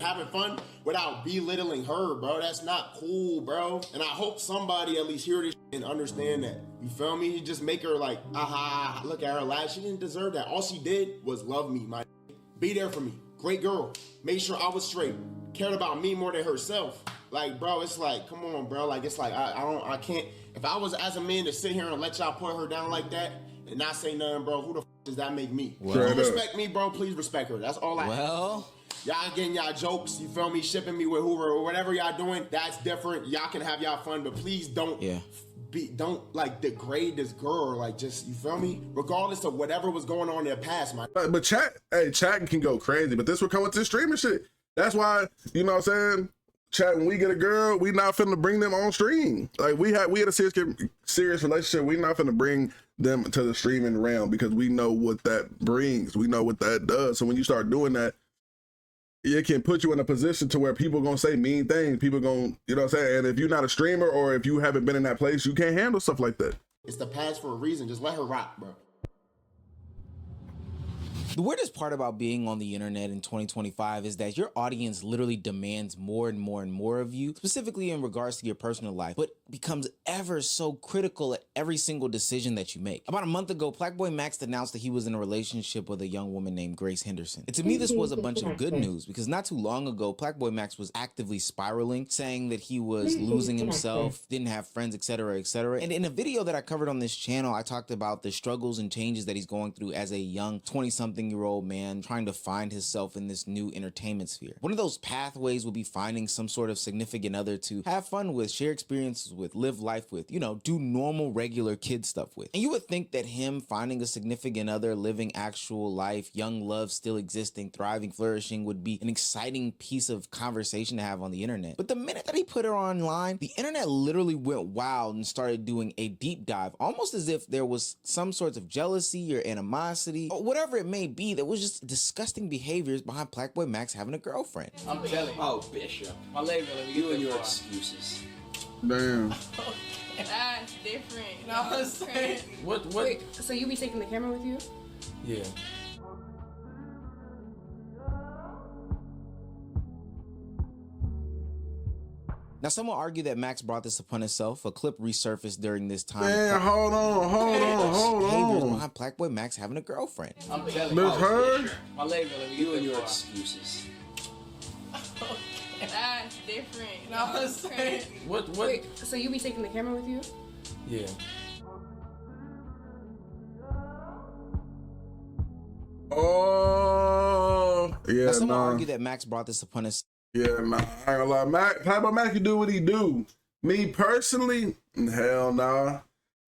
having fun without belittling her, bro. That's not cool, bro. And I hope somebody at least hear this and understand that. You feel me? You just make her like, aha, look at her laugh. She didn't deserve that. All she did was love me, be there for me. Great girl. Made sure I was straight. Cared about me more than herself. Like, bro, it's like, come on, bro. Like, it's like, I can't. If I was as a man to sit here and let y'all put her down like that and not say nothing, bro, who the does that make me? Well, if you respect me, bro, please respect her. That's all I Well, y'all getting y'all jokes, you feel me, shipping me with Hoover or whatever y'all doing, that's different. Y'all can have y'all fun, but please don't don't like degrade this girl, like just, you feel me, regardless of whatever was going on in their past, man. But chatting can go crazy, but this will come with this streaming shit. That's why, you know what I'm saying, chat, when we get a girl, we not finna bring them on stream. Like we had a serious relationship, we not finna bring them to the streaming realm because we know what that brings, we know what that does. So when you start doing that, it can put you in a position to where people gonna say mean things. People gonna, you know what I'm saying? And if you're not a streamer or if you haven't been in that place, you can't handle stuff like that. It's the past for a reason. Just let her rock, bro. The weirdest part about being on the internet in 2025 is that your audience literally demands more and more and more of you, specifically in regards to your personal life, but becomes ever so critical at every single decision that you make. About a month ago, PlaqBoyMax announced that he was in a relationship with a young woman named Grace Henderson. And to me, this was a bunch of good news because not too long ago, PlaqBoyMax was actively spiraling, saying that he was losing himself, didn't have friends, etc., etc. And in a video that I covered on this channel, I talked about the struggles and changes that he's going through as a young 20-something-year-old man trying to find himself in this new entertainment sphere. One of those pathways would be finding some sort of significant other to have fun with, share experiences with, live life with, you know, do normal, regular kid stuff with. And you would think that him finding a significant other, living actual life, young love still existing, thriving, flourishing would be an exciting piece of conversation to have on the internet. But the minute that he put her online, the internet literally went wild and started doing a deep dive, almost as if there was some sorts of jealousy or animosity or whatever it may be that was just disgusting behaviors behind PlaqBoyMax having a girlfriend. I'm telling you. Oh, Bishop. My leg, you and your excuses. Damn. That's different. You know what I'm saying? What? Wait, so you be taking the camera with you? Yeah. Now, some will argue that Max brought this upon himself. A clip resurfaced during this time. Man, hold on. Behaviors behind PlaqBoyMax having a girlfriend. I'm telling Miss Heard? My leg, you and your excuses. That's different. You know what I'm saying? What? Wait, so you be taking the camera with you? Yeah. Oh, yeah. Now, some will argue that Max brought this upon himself. Yeah, nah, I ain't gonna lie. PlaqBoyMax can do what he do. Me personally, hell nah.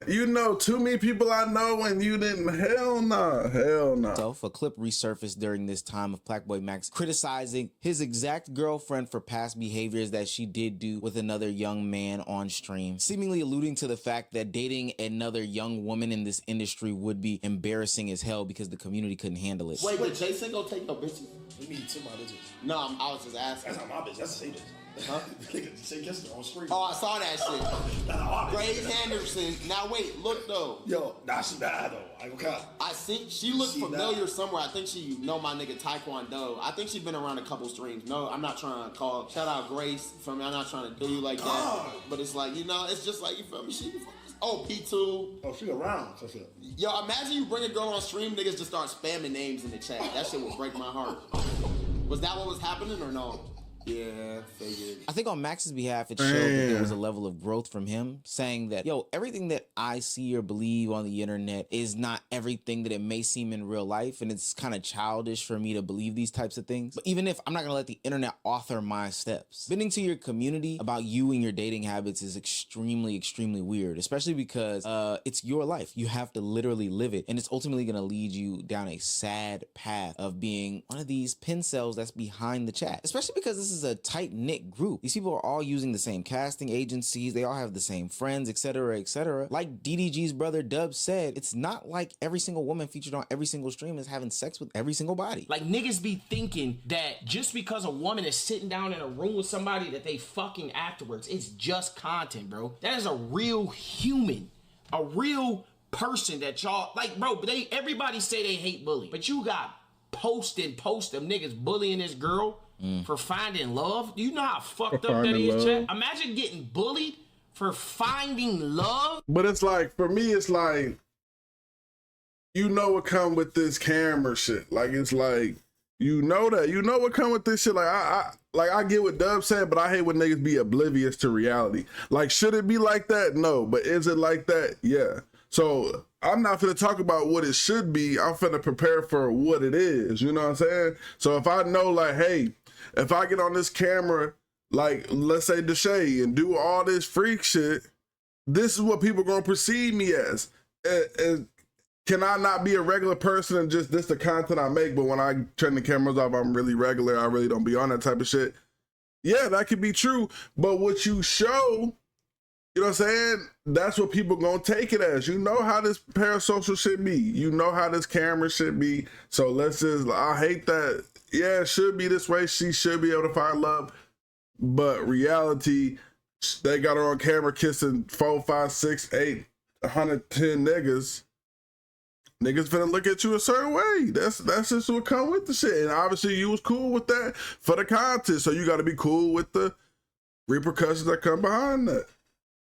You know too many people I know and you didn't. Hell nah. A clip resurfaced during this time of PlaqBoyMax criticizing his exact girlfriend for past behaviors that she did do with another young man on stream, seemingly alluding to the fact that dating another young woman in this industry would be embarrassing as hell because the community couldn't handle it. Wait, did Jason go take your bitches? You need to my bitches. No, I was just asking. That's not my bitch. That's the same bitch. Huh? Say kissing on screen. Oh, I saw that shit. Grace Henderson. Now wait, look though. Yo, nah, she bad though. I go count. I think she looked familiar somewhere. I think she know my nigga Taekwondo. I think she's been around a couple streams. No, I'm not trying to call. Shout out Grace for me. I'm not trying to do you like that. But it's like, you know, it's just like, you feel me? She P2. Oh, she around. So shit. Yo, imagine you bring a girl on stream, niggas just start spamming names in the chat. That shit would break my heart. Was that what was happening or no? Yeah, figured. I think on Max's behalf, it showed that there was a level of growth from him, saying that, yo, everything that I see or believe on the internet is not everything that it may seem in real life, and it's kind of childish for me to believe these types of things. But even if I'm not gonna let the internet author my steps, bending to your community about you and your dating habits is extremely, extremely weird, especially because it's your life. You have to literally live it, and it's ultimately gonna lead you down a sad path of being one of these pin cells that's behind the chat, especially because this is a tight-knit group. These people are all using the same casting agencies, they all have the same friends, etc., etc. Like DDG's brother Dub said, it's not like every single woman featured on every single stream is having sex with every single body. Like, niggas be thinking that just because a woman is sitting down in a room with somebody that they fucking afterwards, it's just content, bro. That is a real human, a real person that y'all, like, bro, everybody say they hate bully, but you got post of niggas bullying this girl for finding love. Do you know how fucked up that finding is, love. Chat? Imagine getting bullied for finding love. But it's like, for me, it's like, you know what come with this camera shit. Like, it's like, you know what come with this shit. Like, I get what Dub said, but I hate when niggas be oblivious to reality. Like, should it be like that? No. But is it like that? Yeah. So I'm not finna talk about what it should be. I'm finna prepare for what it is. You know what I'm saying? So if I know, like, hey, if I get on this camera, like, let's say Deshae, and do all this freak shit, this is what people gonna perceive me as. Can I not be a regular person and just this the content I make, but when I turn the cameras off, I'm really regular, I really don't be on that type of shit? Yeah, that could be true. But what you show, you know what I'm saying? That's what people gonna take it as. You know how this parasocial shit be. You know how this camera should be. So let's just, I hate that. Yeah, it should be this way. She should be able to find love. But reality, they got her on camera kissing 4, 5, 6, 8, 110 niggas. Niggas finna look at you a certain way. That's just what come with the shit. And obviously you was cool with that for the content. So you gotta be cool with the repercussions that come behind that.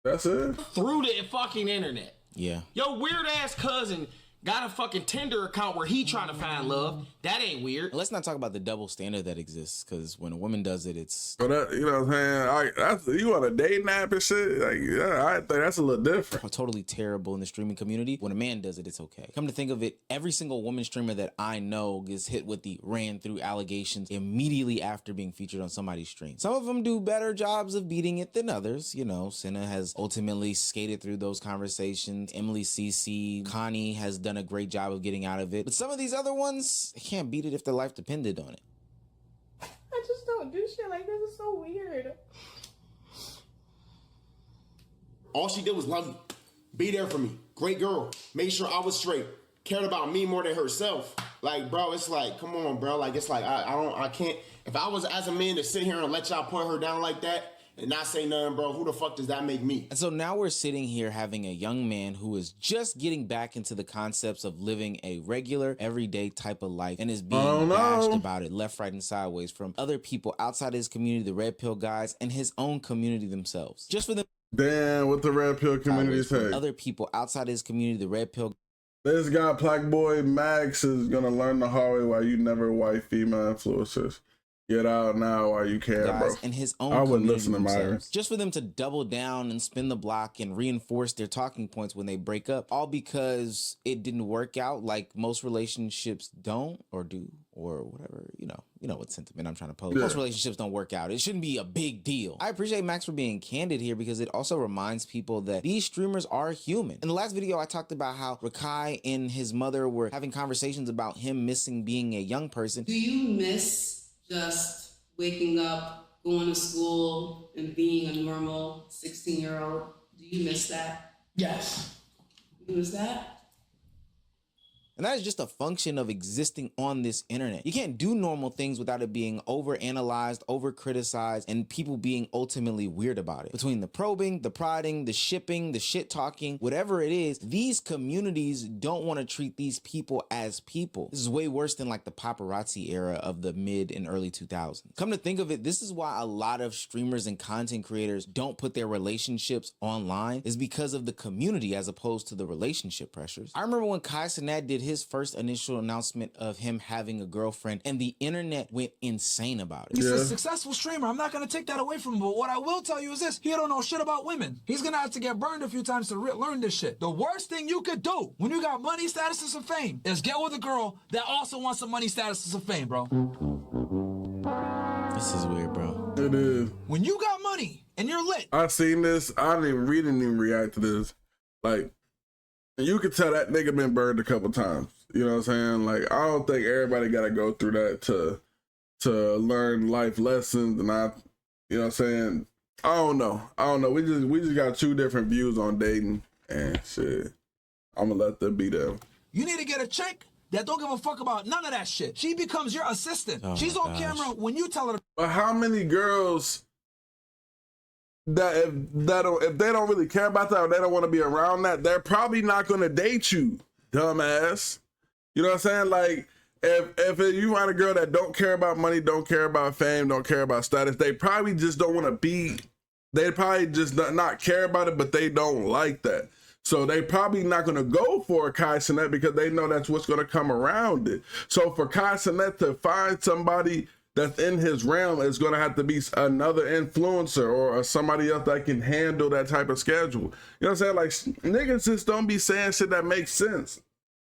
That's it. Through the fucking internet. Yeah. Your weird ass cousin got a fucking Tinder account where he trying to find love. That ain't weird. Let's not talk about the double standard that exists, because when a woman does it, it's... But that, you know what I'm saying? You on a dating app and shit? Like, yeah, I think that's a little different. totally terrible in the streaming community. When a man does it, it's okay. Come to think of it, every single woman streamer that I know gets hit with the ran through allegations immediately after being featured on somebody's stream. Some of them do better jobs of beating it than others. You know, Senna has ultimately skated through those conversations. Emily CC, Connie has done a great job of getting out of it. But some of these other ones, they can't beat it if their life depended on it. I just don't do shit like this. It's so weird. All she did was love me, be there for me, great girl, made sure I was straight, cared about me more than herself. Like, bro, it's like, come on, bro. Like, it's like, I can't, if I was as a man to sit here and let y'all put her down like that and not say nothing, bro, who the fuck does that make me? And so now we're sitting here having a young man who is just getting back into the concepts of living a regular, everyday type of life and is being bashed about it left, right, and sideways from other people outside his community, the Red Pill guys, and his own community themselves. Just for them. Damn, what the Red Pill community say? Other people outside his community, the Red Pill. This guy, PlaqBoyMax, is gonna learn the hard way why you never white female influencers. Get out now while you can, bro. And his own I wouldn't community listen to Myron. themselves. Just for them to double down and spin the block and reinforce their talking points when they break up, all because it didn't work out like most relationships don't or do or whatever, you know what sentiment I'm trying to pose. Yeah. Most relationships don't work out. It shouldn't be a big deal. I appreciate Max for being candid here because it also reminds people that these streamers are human. In the last video, I talked about how Rakai and his mother were having conversations about him missing being a young person. Do you miss just waking up, going to school, and being a normal 16-year-old? Do you miss that? Yes. You miss that? And that is just a function of existing on this internet. You can't do normal things without it being over-analyzed, over-criticized, and people being ultimately weird about it. Between the probing, the prodding, the shipping, the shit-talking, whatever it is, these communities don't want to treat these people as people. This is way worse than like the paparazzi era of the mid and early 2000s. Come to think of it, this is why a lot of streamers and content creators don't put their relationships online, is because of the community as opposed to the relationship pressures. I remember when Kai Cenat did his first initial announcement of him having a girlfriend and the internet went insane about it. He's a successful streamer. I'm not going to take that away from him, but what I will tell you is this: he don't know shit about women. He's going to have to get burned a few times to learn this shit. The worst thing you could do when you got money, statuses, and fame is get with a girl that also wants some money, statuses, and fame, bro. This is weird, bro. It is. When you got money and you're lit. I seen this. I didn't even react to this. Like, and you could tell that nigga been burned a couple times. You know what I'm saying? Like, I don't think everybody got to go through that to learn life lessons. And you know what I'm saying? I don't know. We just got two different views on dating and shit. I'm gonna let them be them. You need to get a chick that don't give a fuck about none of that shit. She becomes your assistant. She's on camera when you tell her. But how many girls that if they don't really care about that or they don't want to be around that, they're probably not gonna date you, dumbass. You know what I'm saying? Like, if you find a girl that don't care about money, don't care about fame, don't care about status, they probably just don't want to be. They probably just not care about it, but they don't like that. So they probably not going to go for a Kai Cenat because they know that's what's going to come around it. So for Kai Cenat to find somebody that's in his realm, is going to have to be another influencer or somebody else that can handle that type of schedule. You know what I'm saying? Like, niggas just don't be saying shit that makes sense.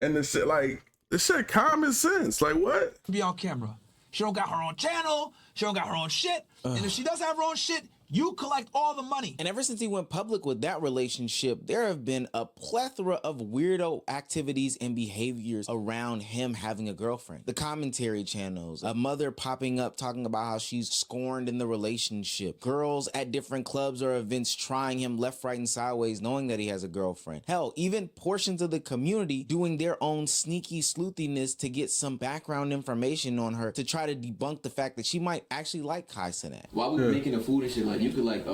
And this shit, like, this shit common sense. Like, what? Be on camera. She don't got her own channel. She don't got her own shit. And if she does have her own shit, you collect all the money. And ever since he went public with that relationship, there have been a plethora of weirdo activities and behaviors around him having a girlfriend. The commentary channels, a mother popping up talking about how she's scorned in the relationship, girls at different clubs or events trying him left, right, and sideways knowing that he has a girlfriend. Hell, even portions of the community doing their own sneaky sleuthiness to get some background information on her to try to debunk the fact that she might actually like Kai Cenat. Why we making a food and shit like you could like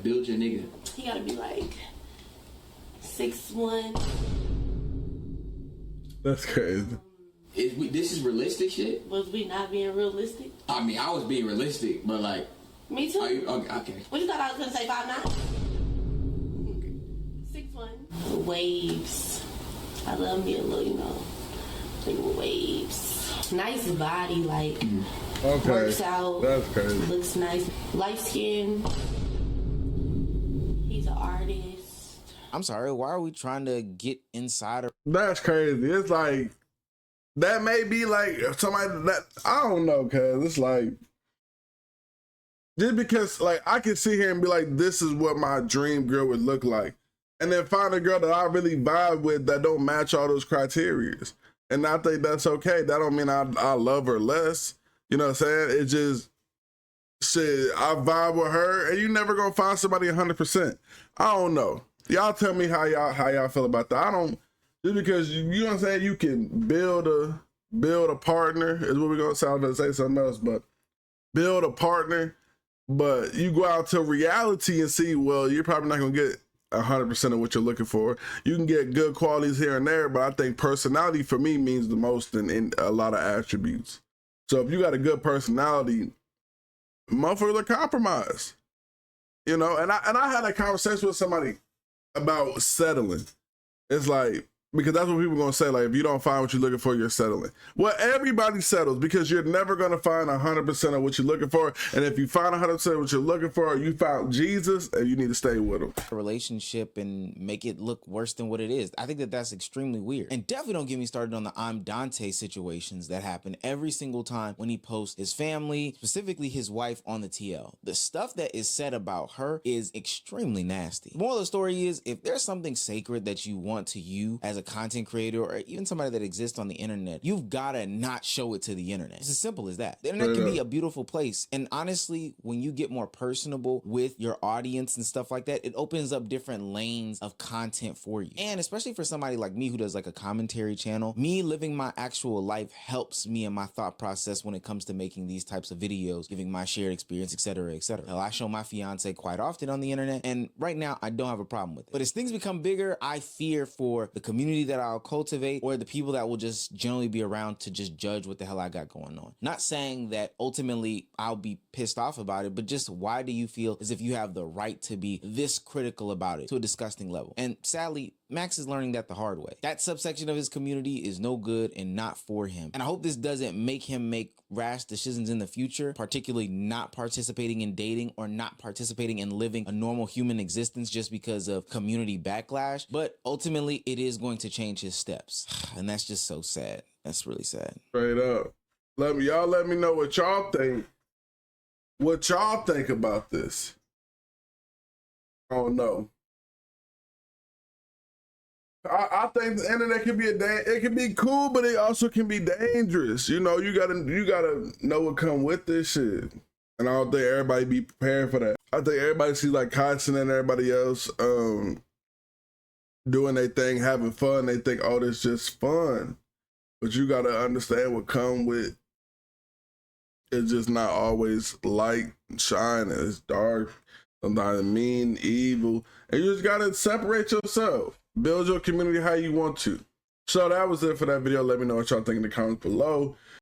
build your nigga? He gotta be like 6'1". That's crazy. This is realistic shit? Was we not being realistic? I mean, I was being realistic, but like. Me too. Are you, okay. What you thought I was gonna say? 5'9"? 6'1". Waves. I love me a little, you know, little waves. Nice body, like. Okay. Works out. That's crazy. Looks nice. Light skin. He's an artist. I'm sorry, why are we trying to get inside of... That's crazy. It's like, that may be like somebody that, I don't know, cuz it's like, just because like I can sit here and be like, this is what my dream girl would look like. And then find a girl that I really vibe with that don't match all those criteria. And I think that's okay. That don't mean I love her less. You know what I'm saying? It just, shit, I vibe with her, and you never gonna find somebody 100%. I don't know. Y'all tell me how y'all feel about that. I don't, just because you know what I'm saying, you can build a partner, is what we're gonna say. I was gonna say something else, but build a partner, but you go out to reality and see, well, you're probably not gonna get 100% of what you're looking for. You can get good qualities here and there, but I think personality for me means the most in a lot of attributes. So if you got a good personality, motherfuckers are compromised. You know, and I had a conversation with somebody about settling. It's like, because that's what people are gonna say, like, if you don't find what you're looking for, you're settling. Well, everybody settles because you're never gonna find 100% of what you're looking for. And if you find 100% of what you're looking for, you found Jesus and you need to stay with him. A relationship and make it look worse than what it is. I think that that's extremely weird. And definitely don't get me started on the I'm Dante situations that happen every single time when he posts his family, specifically his wife, on the TL. The stuff that is said about her is extremely nasty. The moral of the story is, if there's something sacred that you want to you as a content creator or even somebody that exists on the internet, you've got to not show it to the internet. It's as simple as that. The internet can be a beautiful place. And honestly, when you get more personable with your audience and stuff like that, it opens up different lanes of content for you. And especially for somebody like me who does like a commentary channel, me living my actual life helps me in my thought process when it comes to making these types of videos, giving my shared experience, etc., etc. Hell, I show my fiance quite often on the internet, and right now I don't have a problem with it. But as things become bigger, I fear for the community that I'll cultivate or the people that will just generally be around to just judge what the hell I got going on. Not saying that ultimately I'll be pissed off about it, but just why do you feel as if you have the right to be this critical about it to a disgusting level? And sadly, Max is learning that the hard way. That subsection of his community is no good and not for him. And I hope this doesn't make him make rash decisions in the future, particularly not participating in dating or not participating in living a normal human existence just because of community backlash. But ultimately, it is going to change his steps. And that's just so sad. That's really sad. Straight up. Y'all let me know what y'all think. What y'all think about this. I don't know. I think the internet can be it can be cool, but it also can be dangerous. You know, you gotta know what come with this shit. And I don't think everybody be prepared for that. I think everybody sees like Kyson and everybody else doing their thing, having fun. They think, oh, this just fun. But you gotta understand what come with. It's just not always light and shine. It's dark, sometimes mean, evil. And you just gotta separate yourself. Build your community how you want to. So that was it for that video. Let me know what y'all think in the comments below.